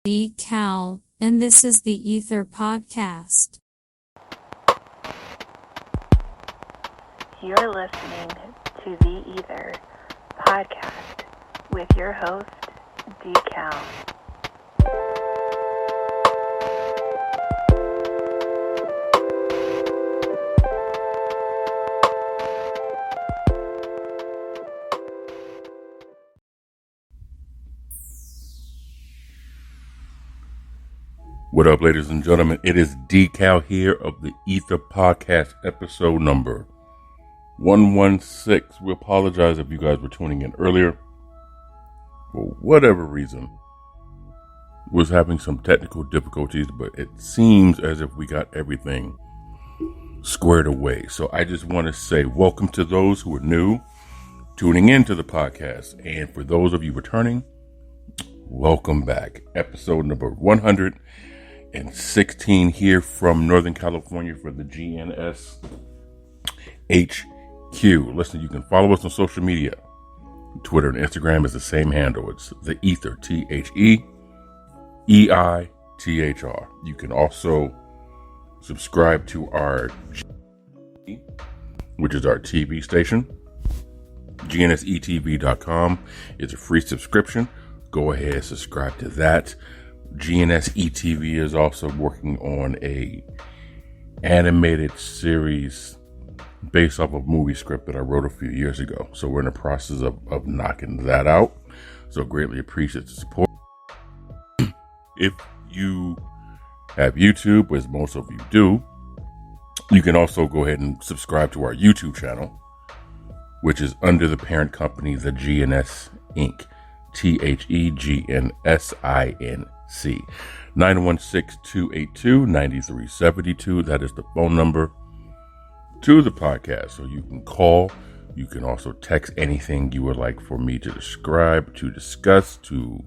E.I.T.H.R, and this is the E.I.T.H.R podcast. You're listening to the E.I.T.H.R podcast with your host, D.Cal. What up, ladies and gentlemen? It is D.Cal here of the E.I.T.H.R podcast, episode number 116. We apologize if you guys were tuning in earlier. For whatever reason, was having some technical difficulties, but it seems as if we got everything squared away. So I just want to say welcome to those who are new, tuning into the podcast. And for those of you returning, welcome back. Episode number 116 here from Northern California for the GNS HQ. Listen, you can follow us on social media. Twitter and Instagram is the same handle. It's the E.I.T.H.R, T-H-E-E-I-T-H-R. You can also subscribe to our which is our TV station. GNSETV.com is a free subscription. Go ahead, subscribe to that. GNSETV is also working on a animated series based off of a movie script that I wrote a few years ago. So we're in the process of knocking that out. So greatly appreciate the support. If you have YouTube, as most of you do, you can also go ahead and subscribe to our YouTube channel, which is under the parent company, the GNS Inc. THEGNSINC. 916-282-9372. That is the phone number to the podcast. So you can call. You can also text anything you would like for me to describe, to discuss, to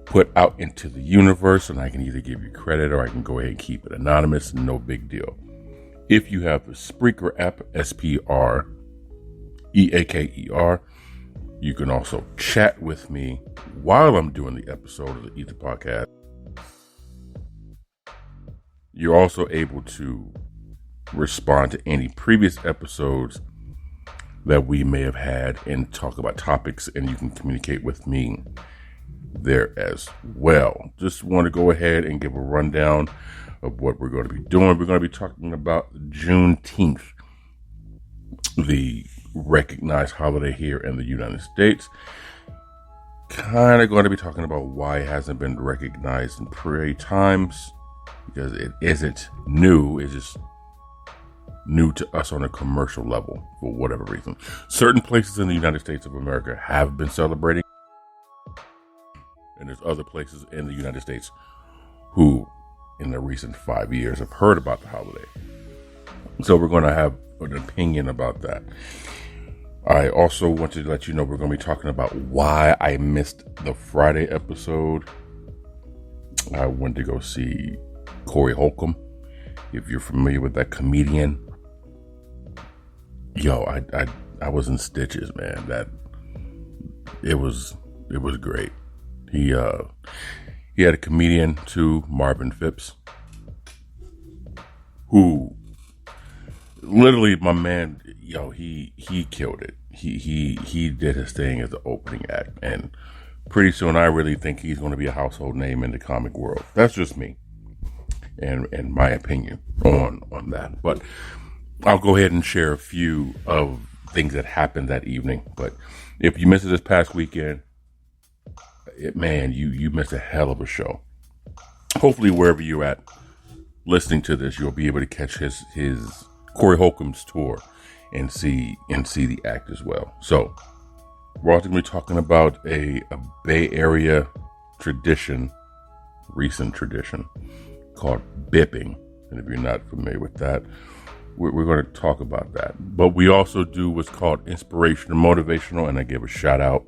put out into the universe, and I can either give you credit or I can go ahead and keep it anonymous. No big deal. If you have the Spreaker app, SPREAKER, you can also chat with me while I'm doing the episode of the E.I.T.H.R podcast. You're also able to respond to any previous episodes that we may have had and talk about topics, and you can communicate with me there as well. Just want to go ahead and give a rundown of what we're going to be doing. We're going to be talking about Juneteenth, the recognized holiday here in the United States. Kind of going to be talking about why it hasn't been recognized in prior times, because it isn't new. It's just new to us on a commercial level for whatever reason. Certain places in the United States of America have been celebrating, and there's other places in the United States who in the recent 5 years have heard about the holiday. So we're going to have an opinion about that. I also want to let you know we're going to be talking about why I missed the Friday episode. I went to go see Corey Holcomb. If you're familiar with that comedian, I was in stitches, man. That it was great. He had a comedian too, Marvin Phipps, who literally, my man, he killed it. He did his thing as the opening act, and pretty soon I really think he's going to be a household name in the comic world. That's just me and my opinion on that. But I'll go ahead and share a few of things that happened that evening. But if you missed it this past weekend, you missed a hell of a show. Hopefully, wherever you're at listening to this, you'll be able to catch his Corey Holcomb's tour and see the act as well. So we're also going to be talking about a Bay Area recent tradition called Bipping. And if you're not familiar with that, we're going to talk about that. But we also do what's called inspirational, motivational, and I give a shout out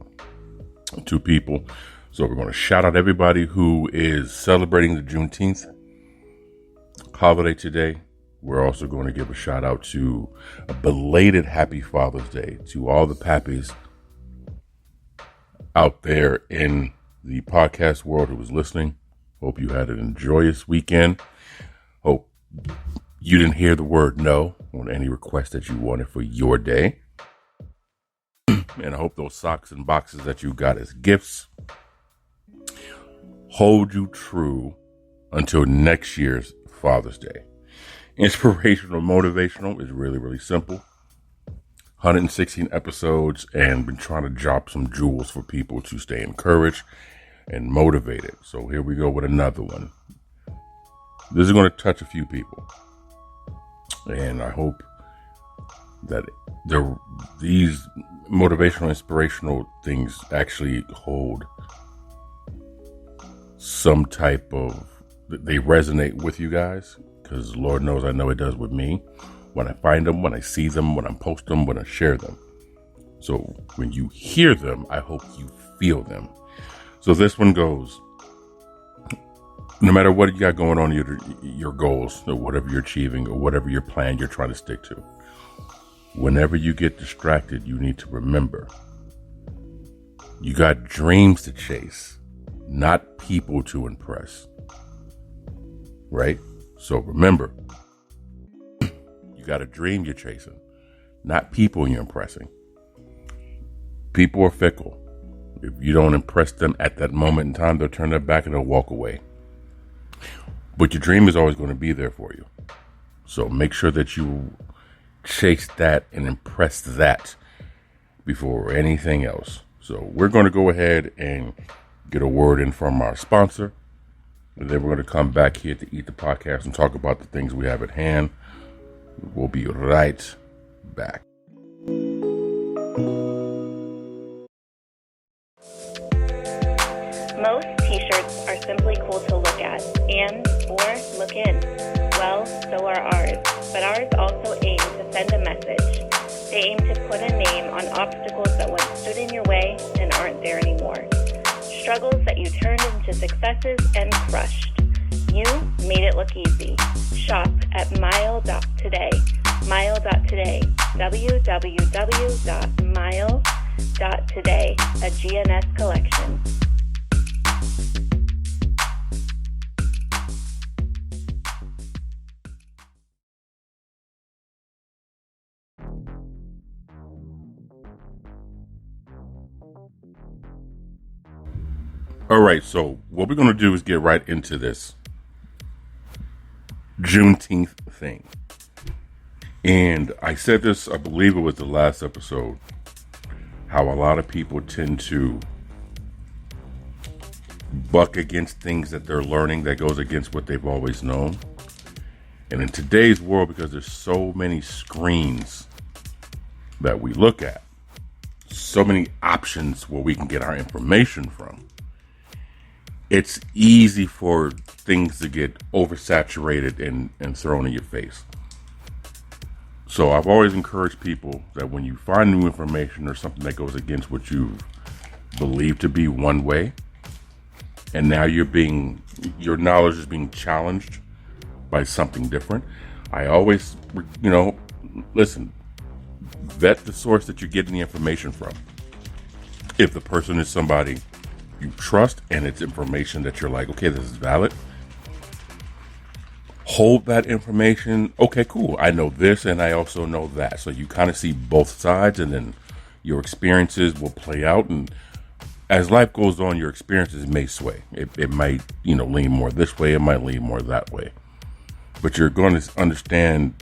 to people. So we're going to shout out everybody who is celebrating the Juneteenth holiday today. We're also going to give a shout out to a belated Happy Father's Day to all the pappies out there in the podcast world who was listening. Hope you had an joyous weekend. Hope you didn't hear the word no on any request that you wanted for your day. And I hope those socks and boxes that you got as gifts hold you true until next year's Father's Day. Inspirational, motivational is really, really simple. 116 episodes and been trying to drop some jewels for people to stay encouraged and motivated. So here we go with another one. This is going to touch a few people. And I hope that these motivational, inspirational things actually hold some type of, they resonate with you guys. Because Lord knows I know it does with me. When I find them, when I see them, when I post them, when I share them. So when you hear them, I hope you feel them. So this one goes, no matter what you got going on, your goals, or whatever you're achieving, or whatever your plan you're trying to stick to. Whenever you get distracted, you need to remember, you got dreams to chase, not people to impress. Right? So remember, you got a dream you're chasing, not people you're impressing. People are fickle. If you don't impress them at that moment in time, they'll turn their back and they'll walk away. But your dream is always going to be there for you. So make sure that you chase that and impress that before anything else. So we're going to go ahead and get a word in from our sponsor. And then we're going to come back here to E.I.T.H.R podcast and talk about the things we have at hand. We'll be right back. Most t-shirts are simply cool to look at and or look in. Well, so are ours. But ours also aim to send a message. They aim to put a name on obstacles that once stood in your way and aren't there anymore. Struggles that you turned into successes and crushed. You made it look easy. Shop at mile.today. Mile.today. www.mile.today. A GNS collection. All right, so what we're going to do is get right into this Juneteenth thing. And I said this, I believe it was the last episode, how a lot of people tend to buck against things that they're learning that goes against what they've always known. And in today's world, because there's so many screens that we look at, so many options where we can get our information from, it's easy for things to get oversaturated and thrown in your face. So I've always encouraged people that when you find new information or something that goes against what you believe to be one way, and now your knowledge is being challenged by something different, I always, listen, vet the source that you're getting the information from. If the person is somebody you trust and it's information that you're like, okay, this is valid, hold that information. Okay, cool. I know this and I also know that. So you kind of see both sides, and then your experiences will play out. And as life goes on, your experiences may sway. It might, lean more this way. It might lean more that way. But you're going to understand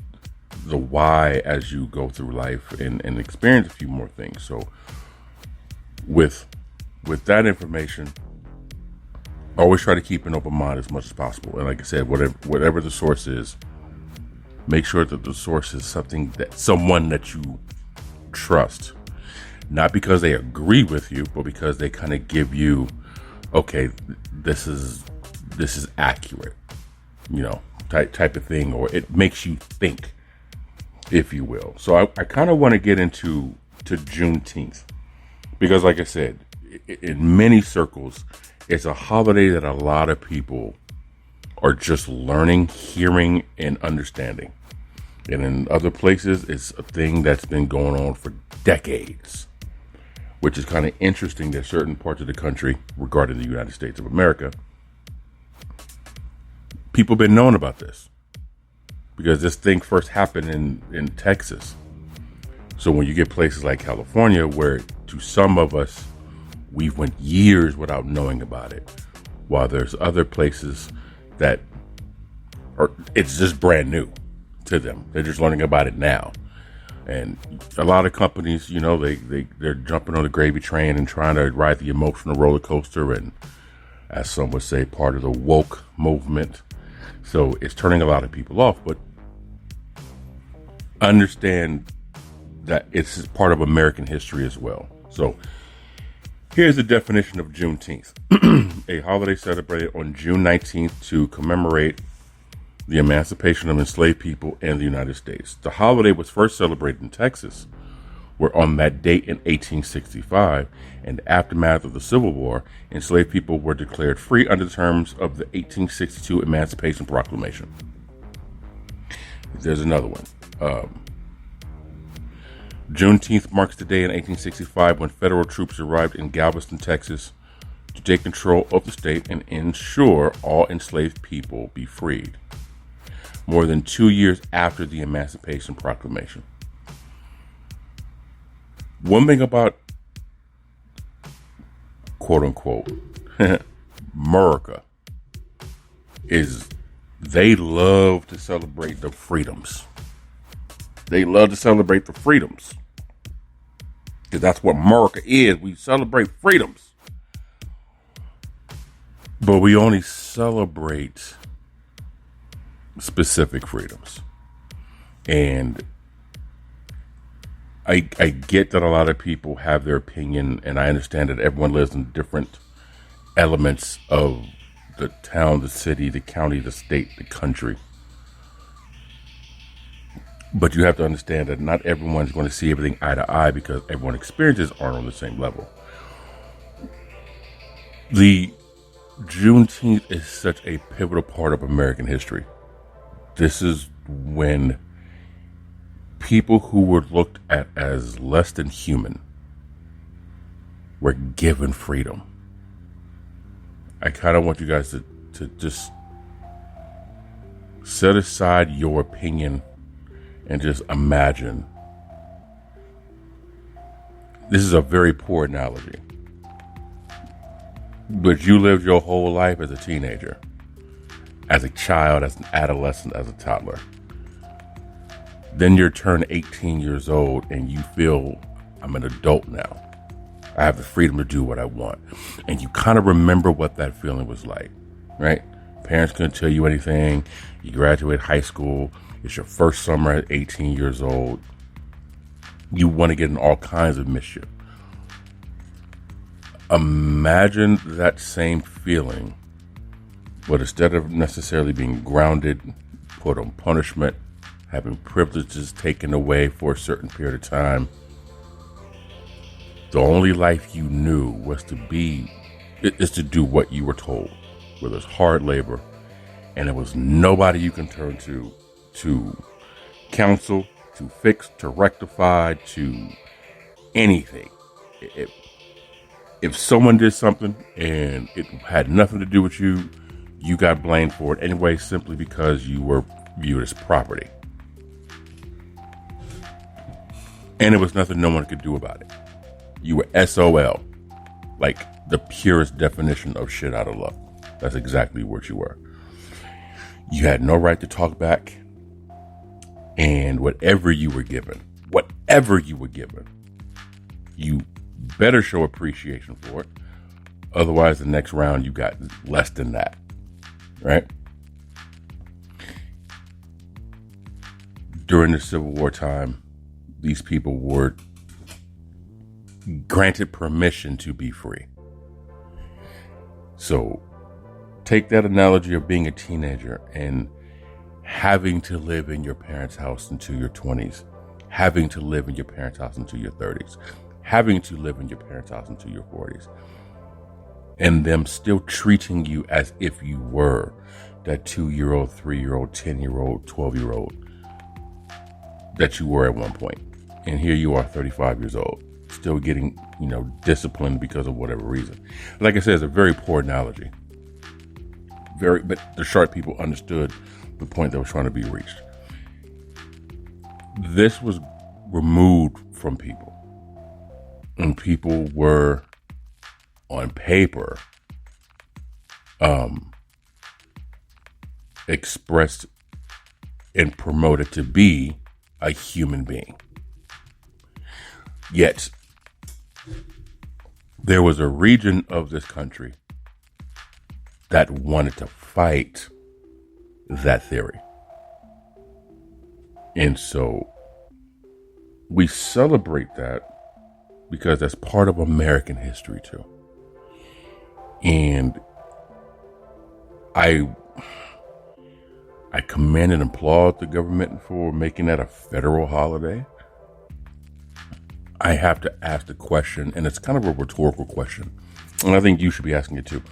the why as you go through life and experience a few more things. So with that information, always try to keep an open mind as much as possible. And like I said, whatever the source is, make sure that the source is someone that you trust. Not because they agree with you, but because they kind of give you, okay, this is accurate, type of thing, or it makes you think, if you will. So I kind of want to get into Juneteenth, because like I said, in many circles, it's a holiday that a lot of people are just learning, hearing, and understanding. And in other places, it's a thing that's been going on for decades, which is kind of interesting that certain parts of the country, regarding the United States of America, people been knowing about this because this thing first happened in Texas. So when you get places like California, where to some of us, we've went years without knowing about it, while there's other places that it's just brand new to them. They're just learning about it now. And a lot of companies, they're jumping on the gravy train and trying to ride the emotional roller coaster, and as some would say, part of the woke movement. So it's turning a lot of people off, but understand that it's part of American history as well. So here's the definition of Juneteenth. A holiday celebrated on June 19th to commemorate the emancipation of enslaved people in the United States. The holiday was first celebrated in Texas, where on that date in 1865, in the aftermath of the Civil War, enslaved people were declared free under the terms of the 1862 Emancipation Proclamation. There's another one. Juneteenth marks the day in 1865 when federal troops arrived in Galveston, Texas, to take control of the state and ensure all enslaved people be freed. More than 2 years after the Emancipation Proclamation. One thing about, quote unquote, America is they love to celebrate the freedoms. They love to celebrate the freedoms. Because that's what America is. We celebrate freedoms. But we only celebrate specific freedoms. And I get that a lot of people have their opinion, and I understand that everyone lives in different elements of the town, the city, the county, the state, the country. But you have to understand that not everyone's going to see everything eye to eye because everyone's experiences aren't on the same level. The Juneteenth is such a pivotal part of American history. This is when people who were looked at as less than human were given freedom. I kind of want you guys to just set aside your opinion and just imagine. This is a very poor analogy, but you lived your whole life as a teenager, as a child, as an adolescent, as a toddler. Then you turn 18 years old and you feel, I'm an adult now. I have the freedom to do what I want. And you kind of remember what that feeling was like, right? Parents couldn't tell you anything. You graduate high school. It's your first summer at 18 years old. You want to get in all kinds of mischief. Imagine that same feeling, but instead of necessarily being grounded, put on punishment, having privileges taken away for a certain period of time, the only life you knew was to do what you were told, whether it's hard labor, and there was nobody you can turn to counsel, to fix, to rectify, to anything. If someone did something and it had nothing to do with you, you got blamed for it anyway, simply because you were viewed as property. And there was nothing no one could do about it. You were SOL, like the purest definition of shit out of luck. That's exactly what you were. You had no right to talk back. And whatever you were given, you better show appreciation for it. Otherwise, the next round you got less than that, right? During the Civil War time, these people were granted permission to be free. So take that analogy of being a teenager and having to live in your parents' house until your 20s, having to live in your parents' house until your 30s, having to live in your parents' house until your 40s, and them still treating you as if you were that 2-year-old, 3-year-old, 10-year-old, 12-year-old that you were at one point. And here you are, 35 years old, still getting, disciplined because of whatever reason. Like I said, it's a very poor analogy. but the sharp people understood the point that was trying to be reached. This was removed from people, and people were on paper expressed and promoted to be a human being. Yet there was a region of this country that wanted to fight that theory. And so we celebrate that because that's part of American history too. And I commend and applaud the government for making that a federal holiday. I have to ask the question, and it's kind of a rhetorical question, and I think you should be asking it too.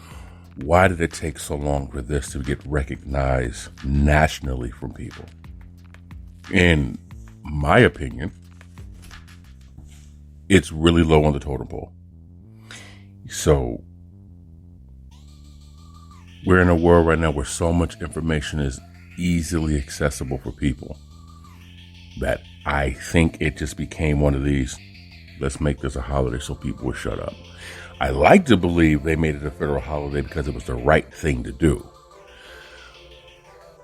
Why did it take so long for this to get recognized nationally from people? In my opinion, it's really low on the totem pole. So we're in a world right now where so much information is easily accessible for people that I think it just became one of these, let's make this a holiday so people will shut up. I like to believe they made it a federal holiday because it was the right thing to do.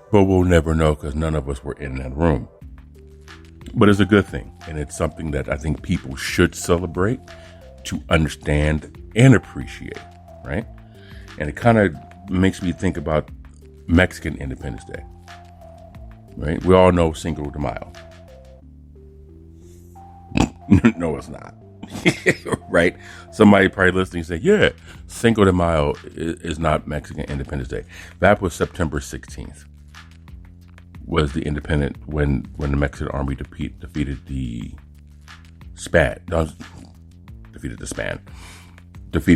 But we'll never know because none of us were in that room. But it's a good thing. And it's something that I think people should celebrate to understand and appreciate, right? And it kind of makes me think about Mexican Independence Day, right? We all know Cinco de Mayo. No, it's not. Right? Somebody probably listening say, yeah, Cinco de Mayo is not Mexican Independence Day. That was September 16th. Was the independent when the Mexican army defeated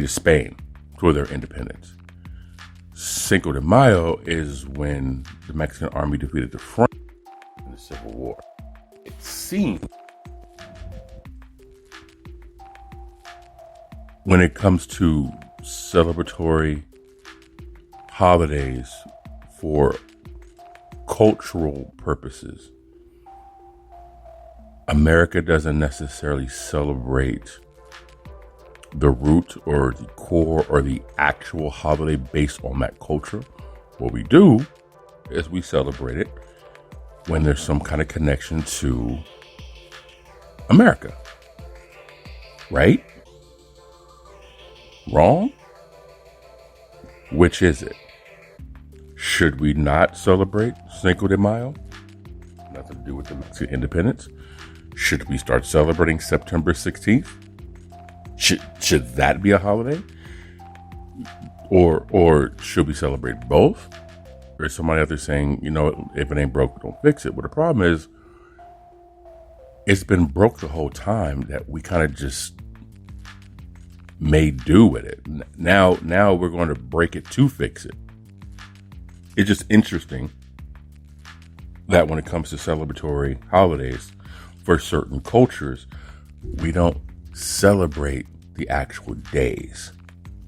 Spain for their independence. Cinco de Mayo is when the Mexican army defeated the French in the Civil War. It seems when it comes to celebratory holidays for cultural purposes, America doesn't necessarily celebrate the root or the core or the actual holiday based on that culture. What we do is we celebrate it when there's some kind of connection to America. Right? Wrong? Which is it? Should we not celebrate Cinco de Mayo? Nothing to do with the Mexican independence. Should we start celebrating September 16th? Should that be a holiday? Or should we celebrate both? Or is somebody out there saying, if it ain't broke, don't fix it? Well, the problem is, it's been broke the whole time that we kind of just made do with it. Now we're going to break it to fix it. It's just interesting that when it comes to celebratory holidays for certain cultures, we don't celebrate the actual days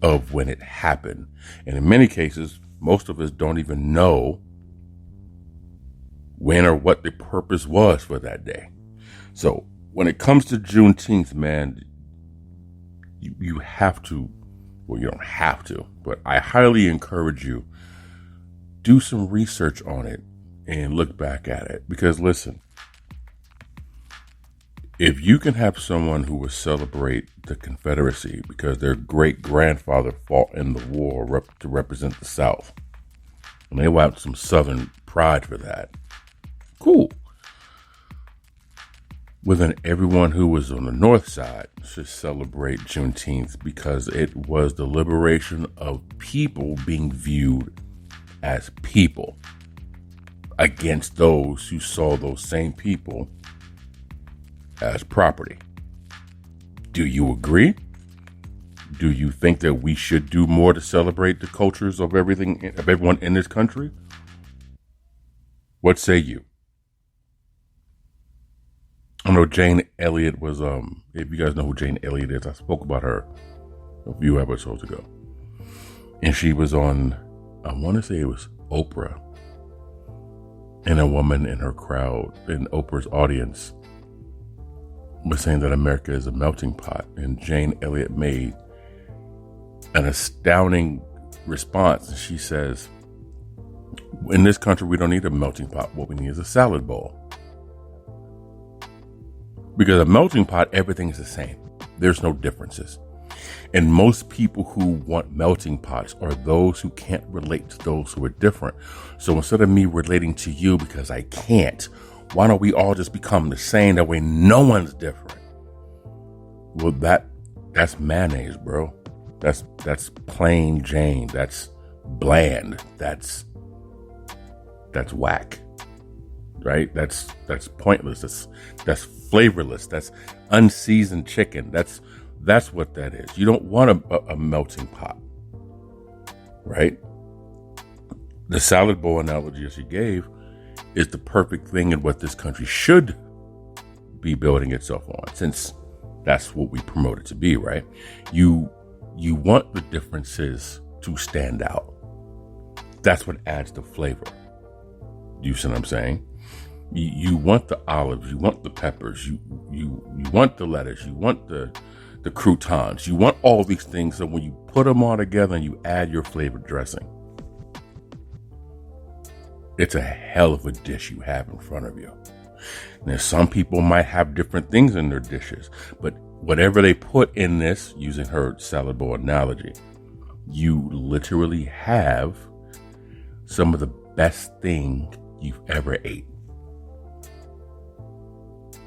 of when it happened. And in many cases, most of us don't even know when or what the purpose was for that day. So when it comes to Juneteenth, man, you have to, well, you don't have to, but I highly encourage you, do some research on it and look back at it. Because listen, if you can have someone who will celebrate the Confederacy because their great grandfather fought in the war to represent the South, and they want some Southern pride for that, cool. Well, then everyone who was on the North side should celebrate Juneteenth because it was the liberation of people being viewed as people against those who saw those same people as property. Do you agree? Do you think that we should do more to celebrate the cultures of everyone in this country? What say you? I know Jane Elliott was, if you guys know who Jane Elliott is, I spoke about her a few episodes ago. And she was on I want to say it was Oprah, and a woman in her crowd, in Oprah's audience, was saying that America is a melting pot. And Jane Elliott made an astounding response. And she says, in this country, we don't need a melting pot. What we need is a salad bowl. Because a melting pot, everything is the same. There's no differences. And most people who want melting pots are those who can't relate to those who are different. So instead of me relating to you because I can't, why don't we all just become the same? That way no one's different. Well, that's mayonnaise, bro. That's plain Jane. That's bland. That's whack. Right? That's pointless. That's flavorless. That's unseasoned chicken. That's what that is. You don't want a melting pot, right? The salad bowl analogy as you gave is the perfect thing in what this country should be building itself on, since that's what we promote it to be, right? You want the differences to stand out. That's what adds the flavor. You see what I'm saying? You want the olives, you want the peppers, you want the lettuce, you want the croutons, you want all these things. So when you put them all together and you add your flavored dressing, it's a hell of a dish you have in front of you. Now, some people might have different things in their dishes, but whatever they put in this, using her salad bowl analogy, you literally have some of the best thing you've ever ate.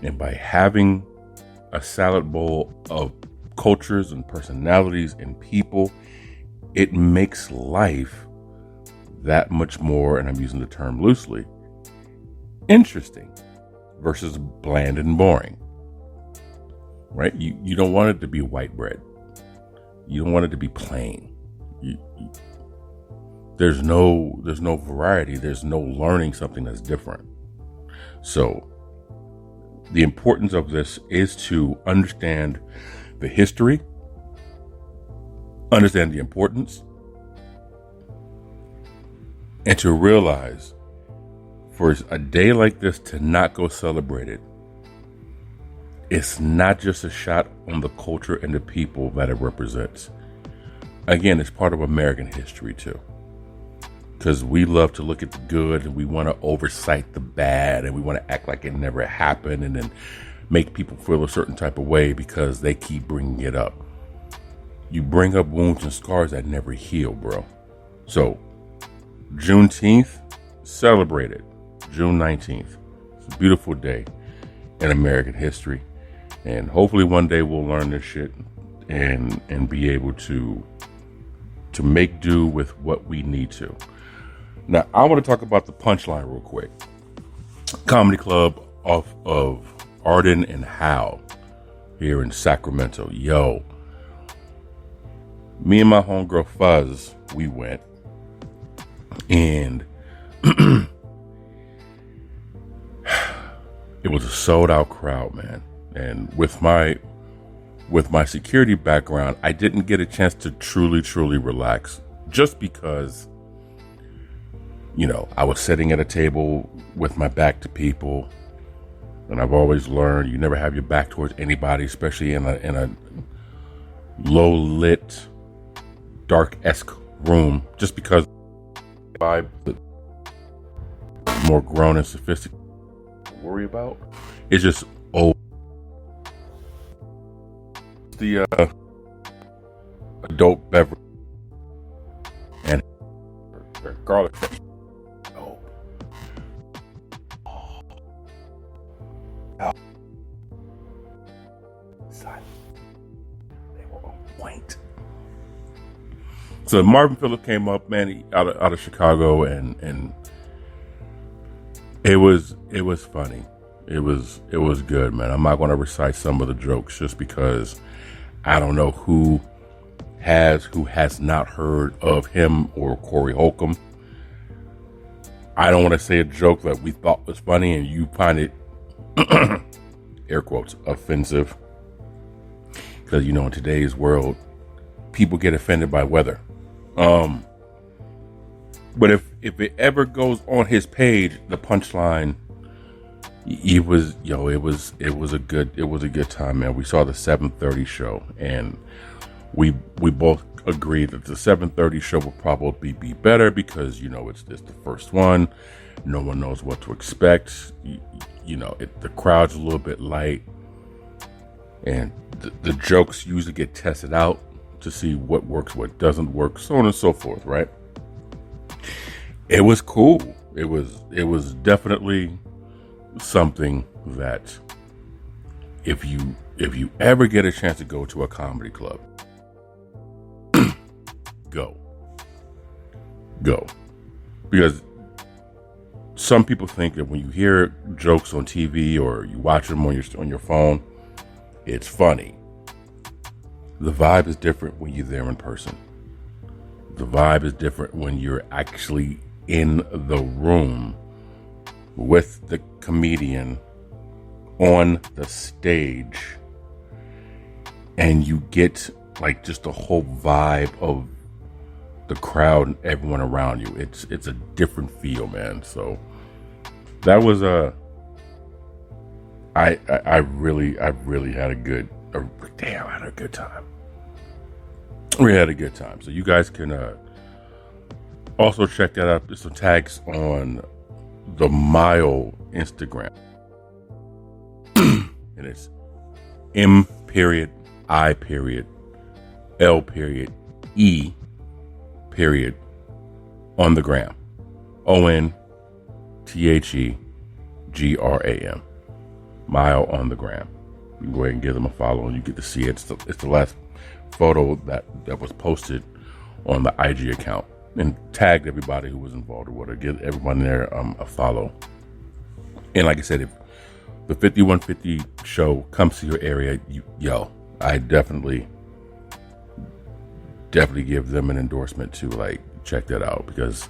And by having a salad bowl of cultures and personalities and people, it makes life that much more, and I'm using the term loosely, interesting versus bland and boring. Right? You don't want it to be white bread. You don't want it to be plain. There's no variety. There's no learning something that's different. So the importance of this is to understand the history, understand the importance, and to realize for a day like this to not go celebrated, it's not just a shot on the culture and the people that it represents. Again, it's part of American history too. Because we love to look at the good and we want to oversight the bad and we want to act like it never happened and then make people feel a certain type of way because they keep bringing it up. You bring up wounds and scars that never heal, bro. So, Juneteenth, celebrated. June 19th. It's a beautiful day in American history. And hopefully one day we'll learn this shit and be able to make do with what we need to. Now, I want to talk about the Punchline real quick. Comedy club off of Arden and Howe here in Sacramento. Yo, me and my homegirl Fuzz, we went. And it was a sold out crowd, man. And with my security background, I didn't get a chance to truly relax just because, you know, I was sitting at a table with my back to people, and I've always learned you never have your back towards anybody, especially in a low lit, dark-esque room, just because vibe more grown and sophisticated to worry about. It's just the adult beverage and garlic. They were on point. So Marvin Phillips came up, man, out of Chicago, and it was funny. It was good, man. I'm not going to recite some of the jokes just because I don't know who has not heard of him or Corey Holcomb. I don't want to say a joke that we thought was funny and you find it, air quotes, offensive. Because, you know, in today's world, people get offended by weather. But if it ever goes on his page, the Punchline, it was a good time, man. We saw the 7:30 show, and we both agreed that the 7:30 show will probably be better because it's the first one. No one knows what to expect. The crowd's a little bit light, and the jokes usually get tested out to see what works, what doesn't work, so on and so forth, right? It was cool. It was definitely something that if you ever get a chance to go to a comedy club, go. Because some people think that when you hear jokes on TV or you watch them on your phone, it's funny. The vibe is different when you're there in person. The vibe is different when you're actually in the room with the comedian on the stage, and you get like just the whole vibe of the crowd and everyone around you. It's a different feel, man. So that was I really had a good time. We had a good time. So you guys can also check that out. There's some tags on the Mile Instagram. And it's M.I.L.E. on the gram. ONTHEGRAM. Mile on the gram. You can go ahead and give them a follow and you get to see it. It's the last photo that was posted on the IG account, and tagged everybody who was involved with it. Give everyone there a follow. And like I said, if the 5150 show comes to your area, I definitely give them an endorsement to check that out, because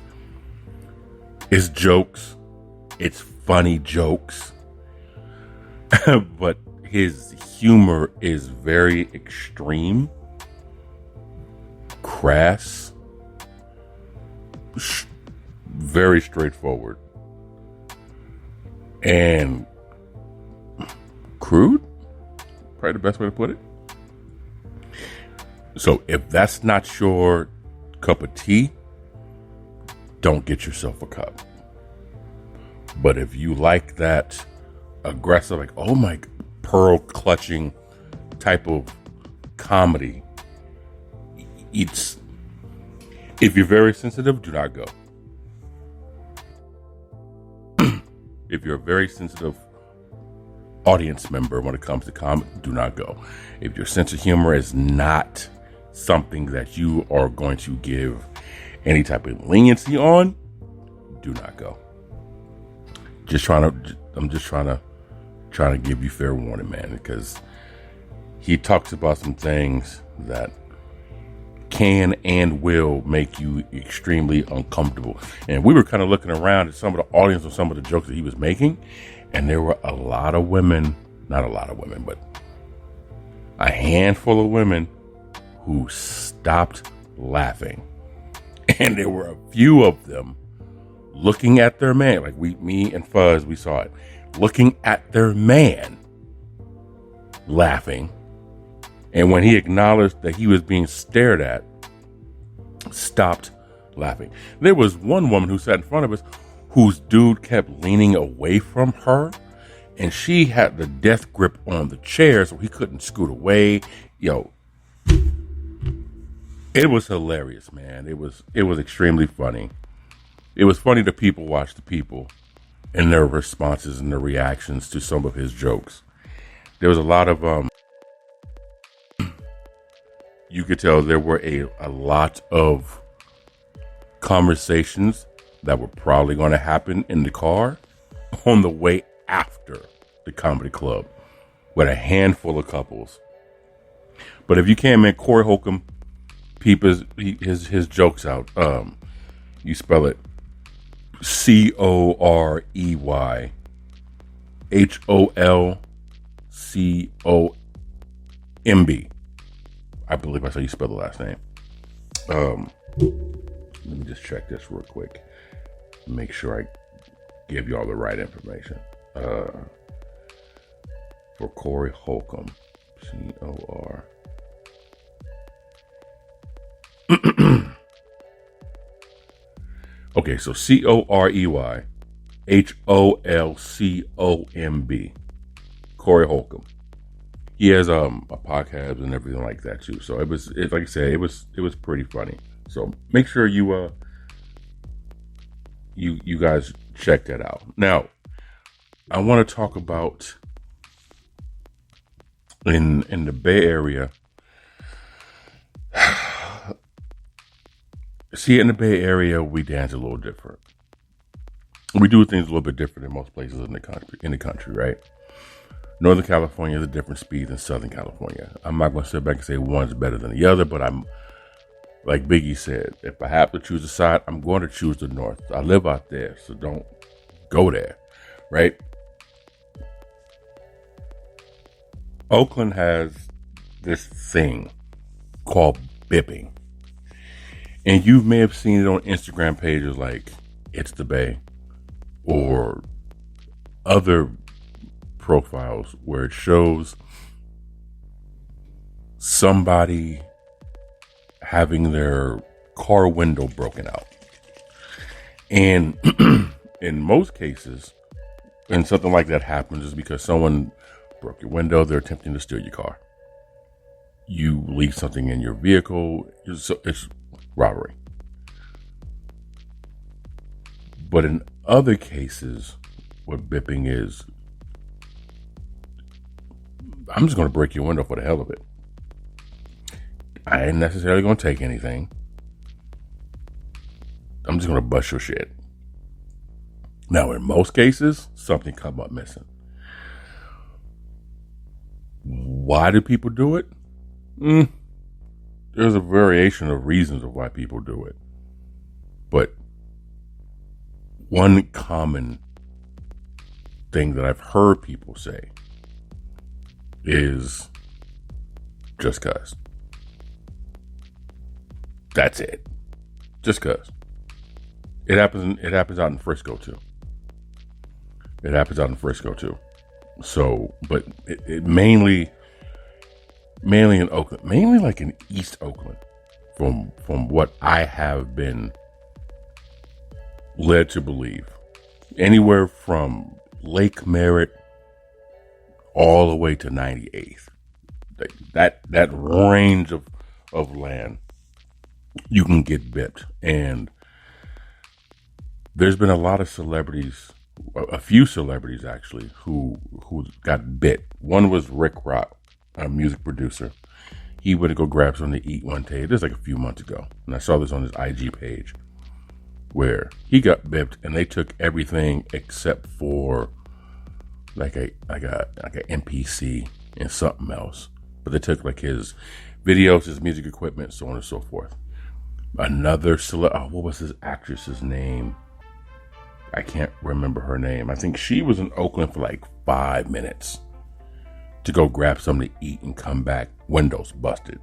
it's jokes, it's funny jokes, but his humor is very extreme, crass, very straightforward, and crude, probably the best way to put it. So if that's not your cup of tea, don't get yourself a cup. But if you like that aggressive, oh my, pearl clutching type of comedy, if you're very sensitive, do not go. If you're a very sensitive audience member when it comes to comedy, do not go. If your sense of humor is not something that you are going to give any type of leniency on, do not go. I'm just trying to give you fair warning, man, because he talks about some things that can and will make you extremely uncomfortable. And we were kind of looking around at some of the audience of some of the jokes that he was making, and there were a lot of women, not a lot of women, but a handful of women who stopped laughing. And there were a few of them looking at their man, me and Fuzz, we saw it, looking at their man, laughing. And when he acknowledged that he was being stared at, stopped laughing. There was one woman who sat in front of us whose dude kept leaning away from her, and she had the death grip on the chair so he couldn't scoot away. It was hilarious, man. It was extremely funny. It was funny to people watch the people and their responses and their reactions to some of his jokes. There was a lot of you could tell there were a lot of conversations that were probably going to happen in the car on the way after the comedy club with a handful of couples. But if you can't make Corey Holcomb peep his jokes out, you spell it COREYHOLCOMB. I believe that's how you spell the last name. Let me just check this real quick. Make sure I give you all the right information. For Corey Holcomb, C-O-R. Okay, so CoreyHolcomb. Corey Holcomb. He has a podcast and everything like that too. So it like I said, it was pretty funny. So make sure you guys check that out. Now, I want to talk about in the Bay Area. See, in the Bay Area, we dance a little different. We do things a little bit different than most places in the country, right? Northern California is a different speed than Southern California. I'm not going to sit back and say one's better than the other, but I'm, like Biggie said, if I have to choose a side, I'm going to choose the North. I live out there, so don't go there, right? Oakland has this thing called Bipping. And you may have seen it on Instagram pages like It's the Bay or other profiles where it shows somebody having their car window broken out. And in most cases, when something like that happens, is because someone broke your window, they're attempting to steal your car. You leave something in your vehicle, it's robbery. But in other cases, what bipping is, I'm just going to break your window for the hell of it. I ain't necessarily going to take anything. I'm just going to bust your shit. Now, in most cases, something come up missing. Why do people do it? There's a variation of reasons of why people do it. But one common thing that I've heard people say is just cuz. That's it. Just cuz. It happens out in Frisco too. So, but it mainly in Oakland, mainly like in East Oakland, from what I have been led to believe. Anywhere from Lake Merritt all the way to 98th. That range of land, you can get bipped. And there's been a lot of celebrities, a few celebrities actually, who got bit. One was Rick Rock, a music producer. He went to go grab something to eat one day. This was like a few months ago. And I saw this on his IG page where he got bipped and they took everything except for like a MPC and something else. But they took like his videos, his music equipment, so on and so forth. Another what was his actress's name? I can't remember her name. I think she was in Oakland for like 5 minutes to go grab something to eat and come back, windows busted.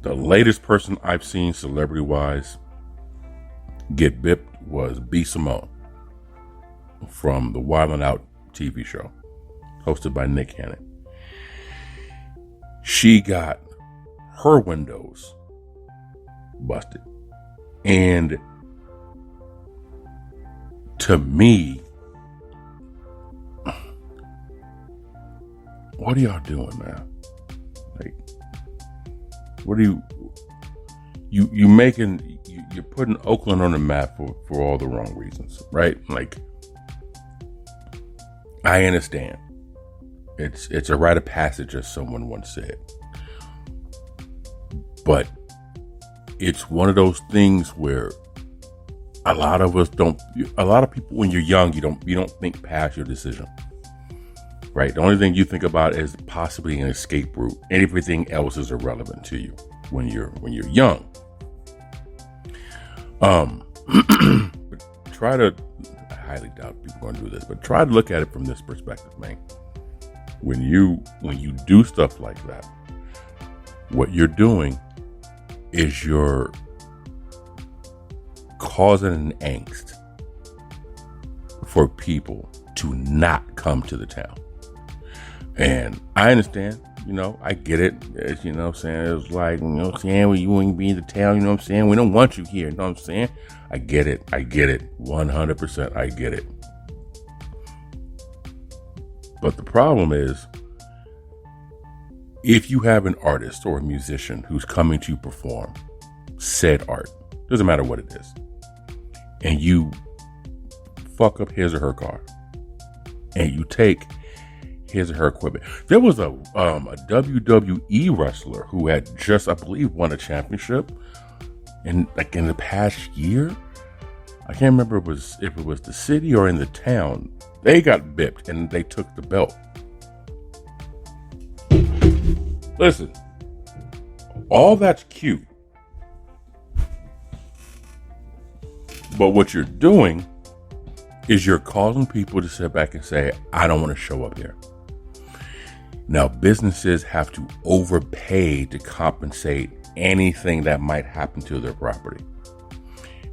The latest person I've seen celebrity-wise get bipped was B. Simone from the Wild 'N Out TV show, hosted by Nick Cannon. She got her windows busted. And to me, what are y'all doing, man? Like, what are you're putting Oakland on the map for all the wrong reasons, right? Like, I understand. It's a rite of passage, as someone once said. But it's one of those things where a lot of people, when you're young, you don't think past your decision. Right? The only thing you think about is possibly an escape route. Everything else is irrelevant to you when you're young. But I highly doubt people are going to do this, but try to look at it from this perspective, man. When you do stuff like that, what you're doing is you're causing an angst for people to not come to the town. And I understand, I get it. It's, what I'm saying? It's like, well, you ain't be in the town, what I'm saying? We don't want you here, what I'm saying? I get it. 100% I get it. But the problem is, if you have an artist or a musician who's coming to perform said art, doesn't matter what it is, and you fuck up his or her car, and you take his or her equipment. There was a WWE wrestler who had just, I believe, won a championship in the past year. I can't remember if it was the city or in the town. They got bipped and they took the belt. Listen, all that's cute, but what you're doing is you're causing people to sit back and say, I don't want to show up here. Now, businesses have to overpay to compensate anything that might happen to their property.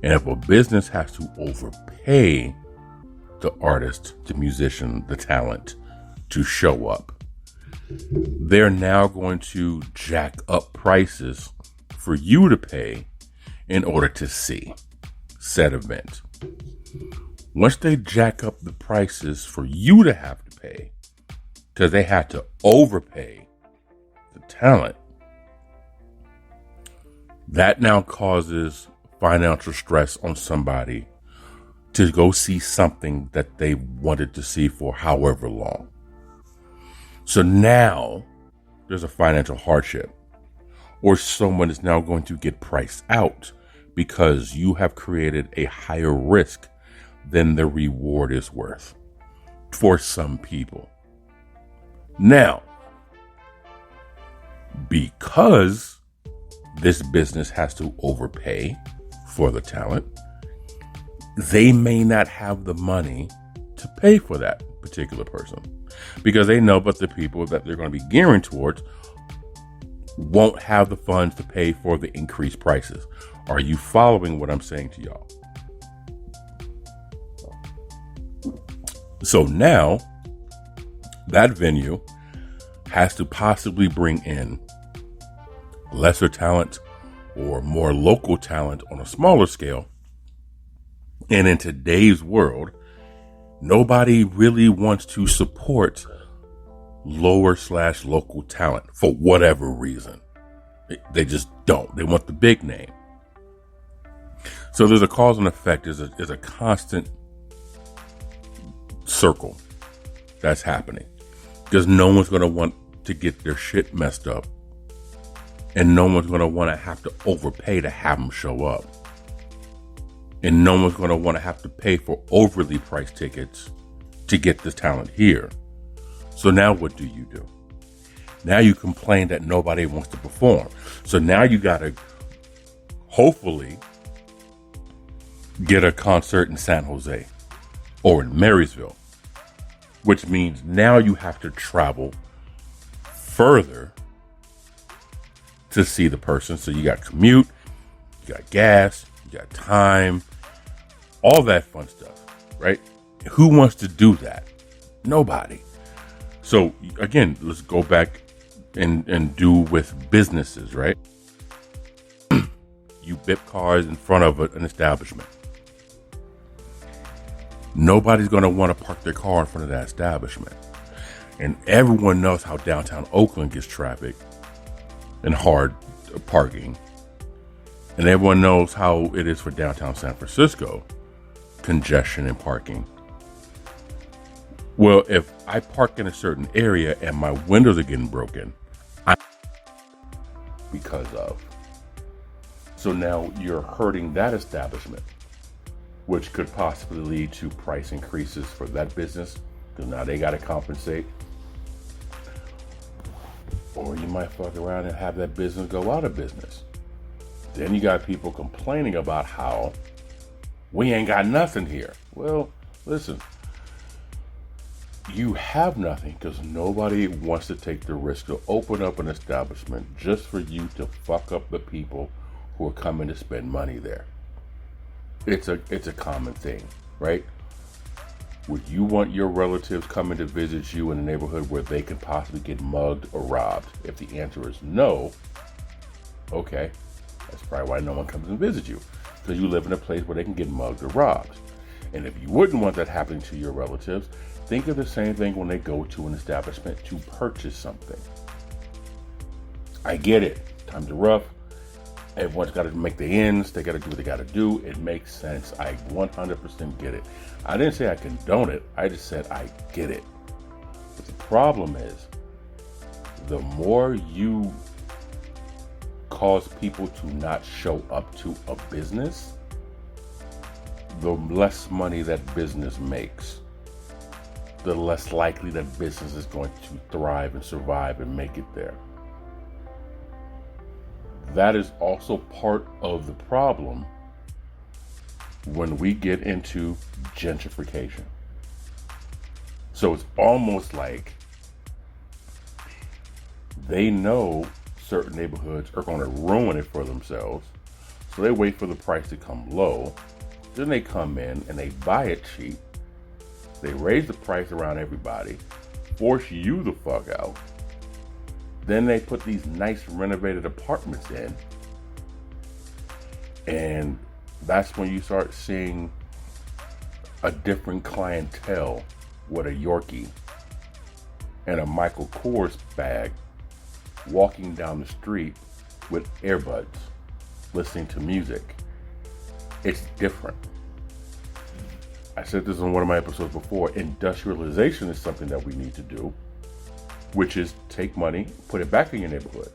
And if a business has to overpay the artist, the musician, the talent to show up, they're now going to jack up prices for you to pay in order to see said event. Once they jack up the prices for you to have to pay, because they had to overpay the talent, that now causes financial stress on somebody to go see something that they wanted to see for however long. So now there's a financial hardship, or someone is now going to get priced out because you have created a higher risk than the reward is worth for some people. Now, because this business has to overpay for the talent, they may not have the money to pay for that particular person, because they know but the people that they're going to be gearing towards won't have the funds to pay for the increased prices. Are you following what I'm saying to y'all? So now that venue has to possibly bring in lesser talent or more local talent on a smaller scale. And in today's world, nobody really wants to support lower/local talent for whatever reason. They just don't. They want the big name. So there's a cause and effect. There's a constant circle that's happening, because no one's going to want to get their shit messed up, and no one's going to want to have to overpay to have them show up, and no one's going to want to have to pay for overly priced tickets to get this talent here. So now what do? Now you complain that nobody wants to perform. So now you got to hopefully get a concert in San Jose or in Marysville, which means now you have to travel further to see the person. So you got commute, you got gas, you got time, all that fun stuff, right? Who wants to do that? Nobody. So again, let's go back and do with businesses, right? You bip cars in front of an establishment. Nobody's going to want to park their car in front of that establishment. And everyone knows how downtown Oakland gets traffic and hard parking. And everyone knows how it is for downtown San Francisco, congestion and parking. Well, if I park in a certain area and my windows are getting broken, because of. So now you're hurting that establishment, which could possibly lead to price increases for that business, because now they got to compensate. Or you might fuck around and have that business go out of business. Then you got people complaining about how we ain't got nothing here. Well, listen, you have nothing because nobody wants to take the risk to open up an establishment just for you to fuck up the people who are coming to spend money there. It's a common thing, right? Would you want your relatives coming to visit you in a neighborhood where they could possibly get mugged or robbed? If the answer is no, okay, that's probably why no one comes and visits you, because you live in a place where they can get mugged or robbed. And if you wouldn't want that happening to your relatives, think of the same thing when they go to an establishment to purchase something. I get it. Times are rough. Everyone's got to make the ends. They got to do what they got to do. It makes sense. I 100% get it. I didn't say I condone it. I just said I get it. But the problem is, the more you cause people to not show up to a business, the less money that business makes. The less likely that business is going to thrive and survive and make it there. That is also part of the problem when we get into gentrification. So it's almost like they know certain neighborhoods are going to ruin it for themselves, so they wait for the price to come low. Then they come in and they buy it cheap. They raise the price around everybody, force you the fuck out. Then they put these nice renovated apartments in. And that's when you start seeing a different clientele with a Yorkie and a Michael Kors bag walking down the street with earbuds, listening to music. It's different. I said this on one of my episodes before. Industrialization is something that we need to do, which is take money, put it back in your neighborhood.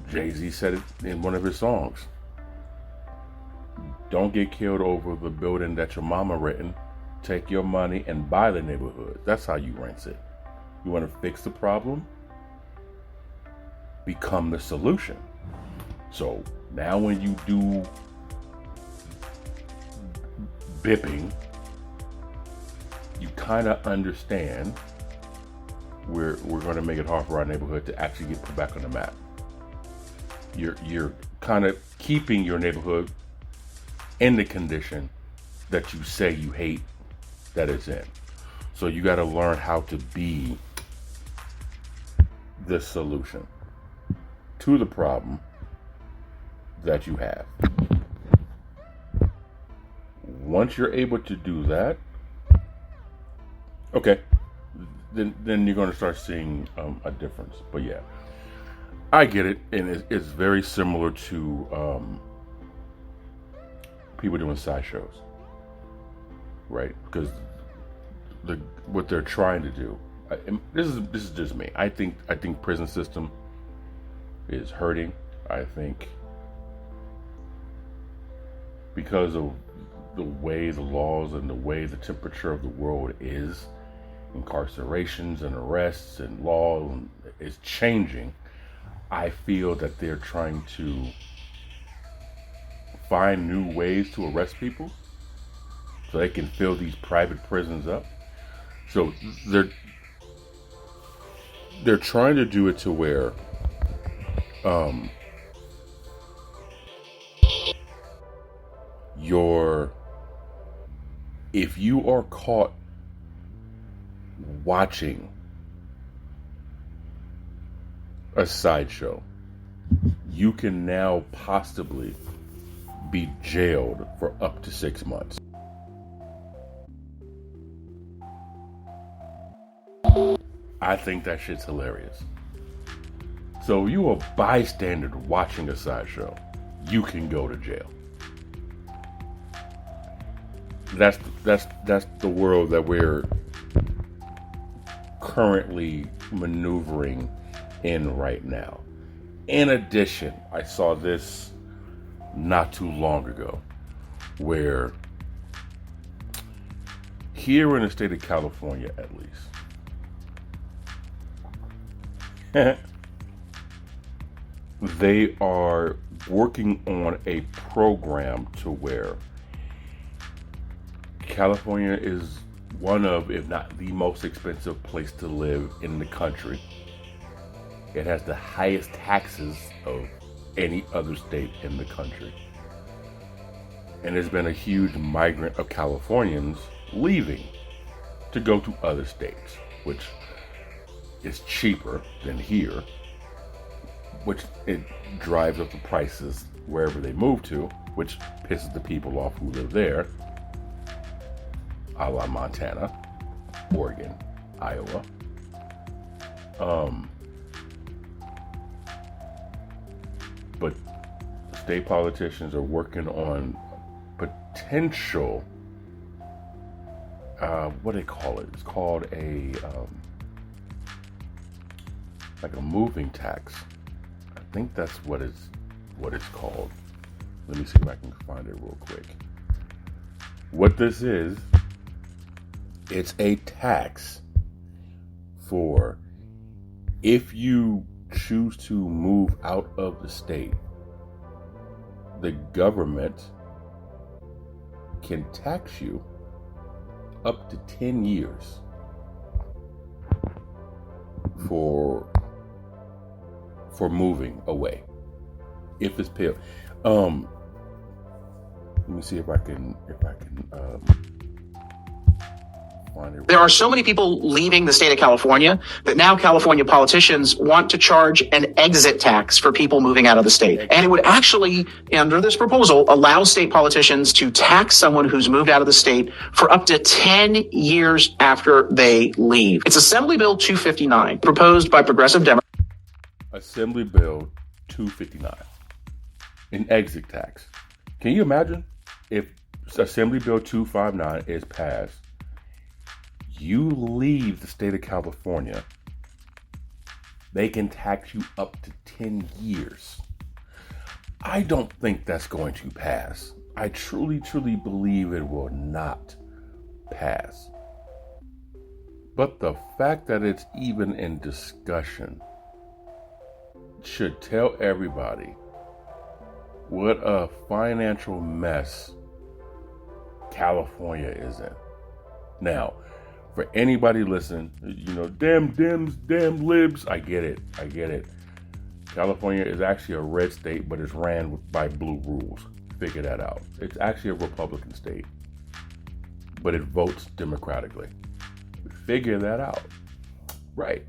Jay-Z said it in one of his songs. Don't get killed over the building that your mama renting. Take your money and buy the neighborhood. That's how you rent it. You want to fix the problem? Become the solution. So now when you do bipping, you kind of understand we're going to make it hard for our neighborhood to actually get put back on the map. You're kind of keeping your neighborhood in the condition that you say you hate that it's in. So you got to learn how to be the solution to the problem that you have. Once you're able to do that, okay, then you're going to start seeing a difference. But yeah, I get it, and it's very similar to people doing sideshows, right? Because what they're trying to do, this is just me. I think prison system is hurting. I think because of the way the laws and the way the temperature of the world is, incarcerations and arrests and law is changing. I feel that they're trying to find new ways to arrest people so they can fill these private prisons up. So they're trying to do it to where if you are caught watching a sideshow, you can now possibly be jailed for up to 6 months. I think that shit's hilarious. So you a bystander watching a sideshow, you can go to jail. That's the world that we're currently maneuvering in right now. In addition, I saw this not too long ago, where here in the state of California, at least, they are working on a program to where California is one of, if not the most expensive place to live in the country. It has the highest taxes of any other state in the country. And there's been a huge migrant of Californians leaving to go to other states, which is cheaper than here, which it drives up the prices wherever they move to, which pisses the people off who live there, a la Montana, Oregon, Iowa. But state politicians are working on potential, what do they call it? It's called a, like a moving tax. I think that's what it's called. Let me see if I can find it real quick. What this is, it's a tax for if you choose to move out of the state, the government can tax you up to 10 years for moving away if it's paid. Let me see if I can find it. There are so many people leaving the state of California that now California politicians want to charge an exit tax for people moving out of the state. And it would actually, under this proposal, allow state politicians to tax someone who's moved out of the state for up to 10 years after they leave. It's Assembly Bill 259, proposed by Progressive Democrats. Assembly Bill 259, an exit tax. Can you imagine if Assembly Bill 259 is passed? You leave the state of California, they can tax you up to 10 years. I don't think that's going to pass. I truly, truly believe it will not pass. But the fact that it's even in discussion should tell everybody what a financial mess California is in. Now, for anybody listening, damn Dems, damn libs, I get it. California is actually a red state, but it's ran by blue rules. Figure that out. It's actually a Republican state, but it votes democratically. Figure that out. Right.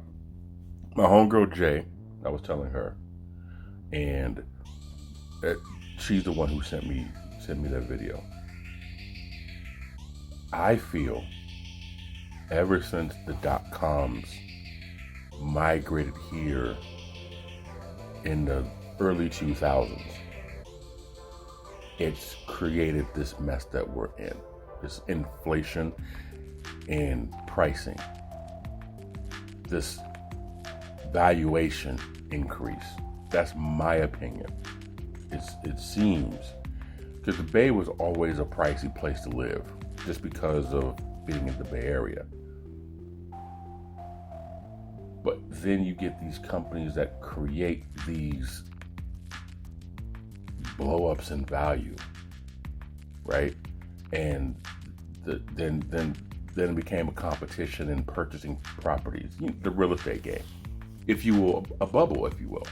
My homegirl Jay, I was telling her, and she's the one who sent me that video. I feel ever since the .coms migrated here in the early 2000s, it's created this mess that we're in. This inflation and pricing. This valuation increase. That's my opinion. It seems, because the Bay was always a pricey place to live, just because of being in the Bay Area. But then you get these companies that create these blow-ups in value, right? And then it became a competition in purchasing properties, the real estate game, if you will, a bubble, if you will.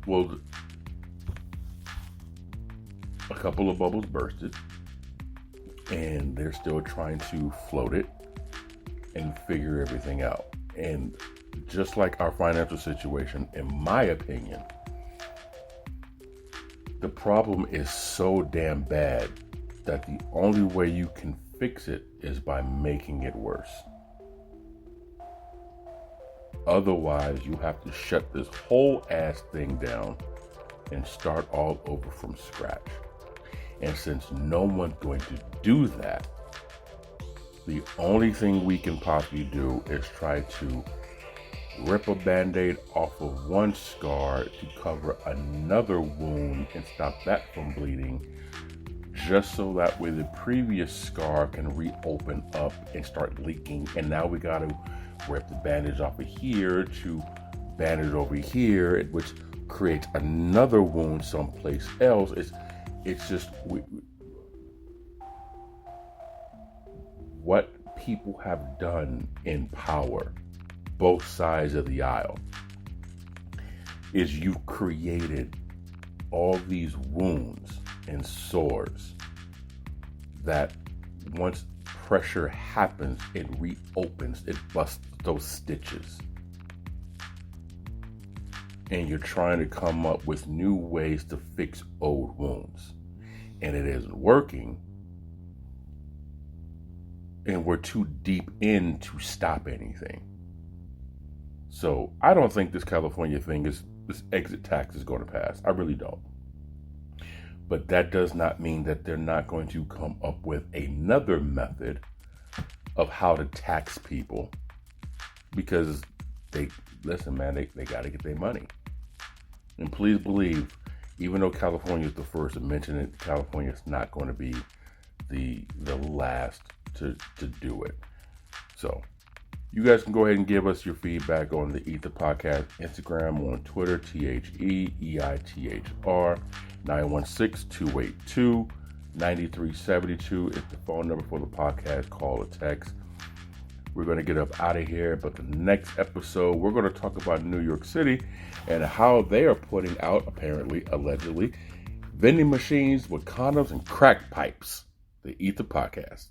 Well, a couple of bubbles bursted, and they're still trying to float it and figure everything out. And just like our financial situation, in my opinion, the problem is so damn bad that the only way you can fix it is by making it worse. Otherwise, you have to shut this whole ass thing down and start all over from scratch. And since no one's going to do that, the only thing we can possibly do is try to rip a band-aid off of one scar to cover another wound and stop that from bleeding, just so that way the previous scar can reopen up and start leaking. And now we got to rip the bandage off of here to bandage over here, which creates another wound someplace else. It's just what people have done in power, both sides of the aisle, is you've created all these wounds and sores that once pressure happens, it reopens, it busts those stitches. And you're trying to come up with new ways to fix old wounds. And it isn't working. And we're too deep in to stop anything. So I don't think this California thing this exit tax is going to pass. I really don't. But that does not mean that they're not going to come up with another method of how to tax people. Because they got to get their money. And please believe, even though California is the first to mention it, California is not going to be the last to do it. So you guys can go ahead and give us your feedback on the E.I.T.H.R podcast, Instagram, on Twitter, E.I.TH.R, 916-282-9372 is the phone number for the podcast. Call or text. We're going to get up out of here, but the next episode, we're going to talk about New York City and how they are putting out, apparently, allegedly, vending machines with condoms and crack pipes. The E.I.T.H.R podcast.